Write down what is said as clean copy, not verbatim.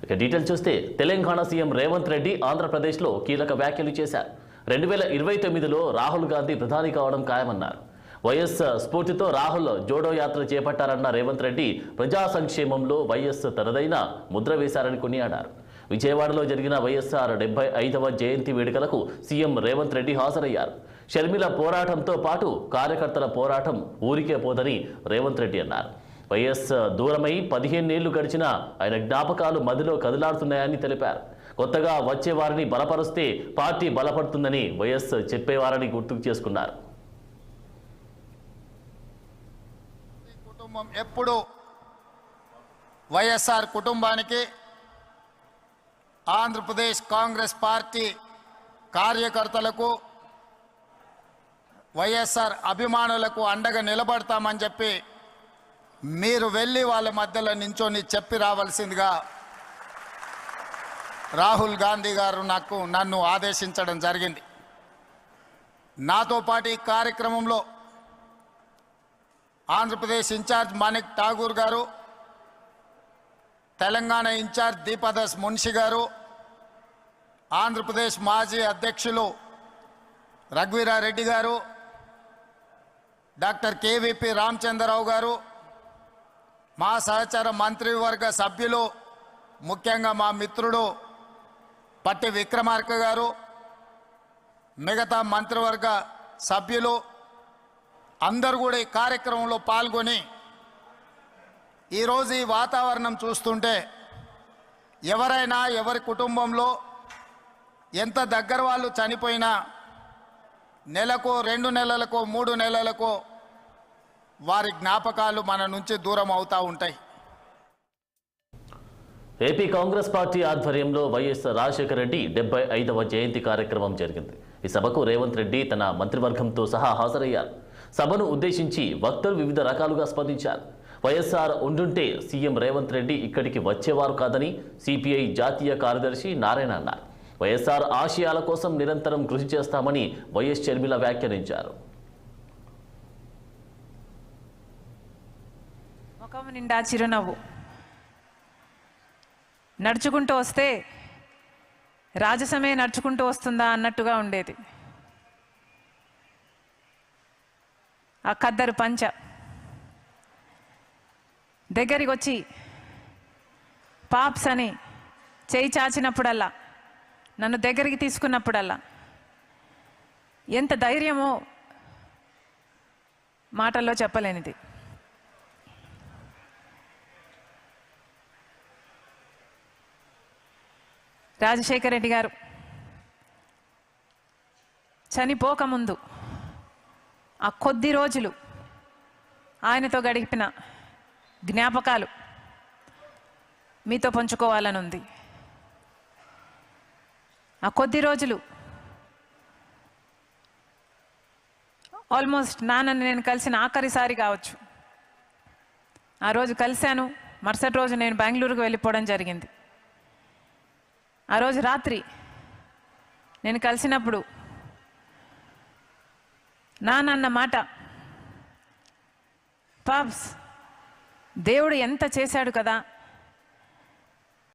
ఇక డీటెయిల్ చూస్తే తెలంగాణ సీఎం రేవంత్ రెడ్డి ఆంధ్రప్రదేశ్లో కీలక వ్యాఖ్యలు చేశారు. 2029లో రాహుల్ గాంధీ ప్రధాని కావడం ఖాయమన్నారు. వైఎస్ స్ఫూర్తితో రాహుల్ జోడో యాత్ర చేపట్టారన్న రేవంత్ రెడ్డి ప్రజా సంక్షేమంలో వైఎస్ తనదైన ముద్ర వేశారని కొనియాడారు. విజయవాడలో జరిగిన వైఎస్ఆర్ 75వ జయంతి వేడుకలకు సీఎం రేవంత్ రెడ్డి హాజరయ్యారు. షర్మిల పోరాటంతో పాటు కార్యకర్తల పోరాటం ఊరికే పోదని రేవంత్ రెడ్డి అన్నారు. వైఎస్ దూరమై 15 ఏళ్లు గడిచినా ఆయన జ్ఞాపకాలు మదిలో కదిలాడుతున్నాయని తెలిపారు. కొత్తగా వచ్చేవారిని బలపరుస్తే పార్టీ బలపడుతుందని వైఎస్ చెప్పేవారని గుర్తుకు చేసుకున్నారు. కుటుంబం ఎప్పుడు వైఎస్ఆర్ కుటుంబానికి, ఆంధ్రప్రదేశ్ కాంగ్రెస్ పార్టీ కార్యకర్తలకు, వైఎస్ఆర్ అభిమానులకు అండగా నిలబడతామని చెప్పి మీరు వెళ్ళి వాళ్ళ మధ్యలో నించొని చెప్పి రావాల్సిందిగా రాహుల్ గాంధీ గారు నన్ను ఆదేశించడం జరిగింది. నాతో పాటు ఈ కార్యక్రమంలో ఆంధ్రప్రదేశ్ ఇన్ఛార్జ్ మాణిక్ ఠాగూర్ గారు, తెలంగాణ ఇన్ఛార్జ్ దీపదాస్ మున్షి గారు, ఆంధ్రప్రదేశ్ మాజీ అధ్యక్షులు రఘువీరారెడ్డి గారు, డాక్టర్ కేవీపీ రామచంద్రరావు గారు, మా సహచర మంత్రివర్గ సభ్యులు, ముఖ్యంగా మా మిత్రుడు పట్టి విక్రమార్క గారు, మిగతా మంత్రివర్గ సభ్యులు అందరూ కూడా ఈ కార్యక్రమంలో పాల్గొని ఈరోజు ఈ వాతావరణం చూస్తుంటే ఎవరైనా ఎవరి కుటుంబంలో ఎంత దగ్గర వాళ్ళు చనిపోయినా నెలకో 2 నెలలకో 3 నెలలకో వారి జ్ఞాపకాలు మన నుంచి దూరం అవుతూ ఉంటాయి. ఏపీ కాంగ్రెస్ పార్టీ ఆధ్వర్యంలో వైఎస్ రాజశేఖర రెడ్డి 75వ జయంతి కార్యక్రమం జరిగింది. ఈ సభకు రేవంత్ రెడ్డి తన మంత్రివర్గంతో సహా హాజరయ్యారు. సభను ఉద్దేశించి వక్తలు వివిధ రకాలుగా స్పందించారు. వైఎస్ఆర్ ఉండుంటే సీఎం రేవంత్ రెడ్డి ఇక్కడికి వచ్చేవారు కాదని సిపిఐ జాతీయ కార్యదర్శి నారాయణ అన్నారు. వైఎస్ఆర్ ఆశయాల కోసం నిరంతరం కృషి చేస్తామని వైఎస్ షర్మిల వ్యాఖ్యానించారు. ముఖం నిండా చిరునవ్వు, నడుచుకుంటూ వస్తే రాజసమే నడుచుకుంటూ వస్తుందా అన్నట్టుగా ఉండేది. ఆ ఖద్దరు పంచ దగ్గరికి వచ్చి పాప్స్ అని చేయి చాచినప్పుడల్లా, నన్ను దగ్గరికి తీసుకున్నప్పుడల్లా ఎంత ధైర్యమో మాటల్లో చెప్పలేనిది. రాజశేఖర రెడ్డి గారు చనిపోకముందు ఆ కొద్ది రోజులు ఆయనతో గడిపిన జ్ఞాపకాలు మీతో పంచుకోవాలని ఉంది. ఆ కొద్ది రోజులు ఆల్మోస్ట్ నాన్నని నేను కలిసిన ఆఖరిసారి కావచ్చు. ఆ రోజు కలిశాను, మరుసటి రోజు నేను బెంగళూరుకు వెళ్ళిపోవడం జరిగింది. ఆ రోజు రాత్రి నేను కలిసినప్పుడు నాన్న మాట, పాప్స్ దేవుడు ఎంత చేశాడు కదా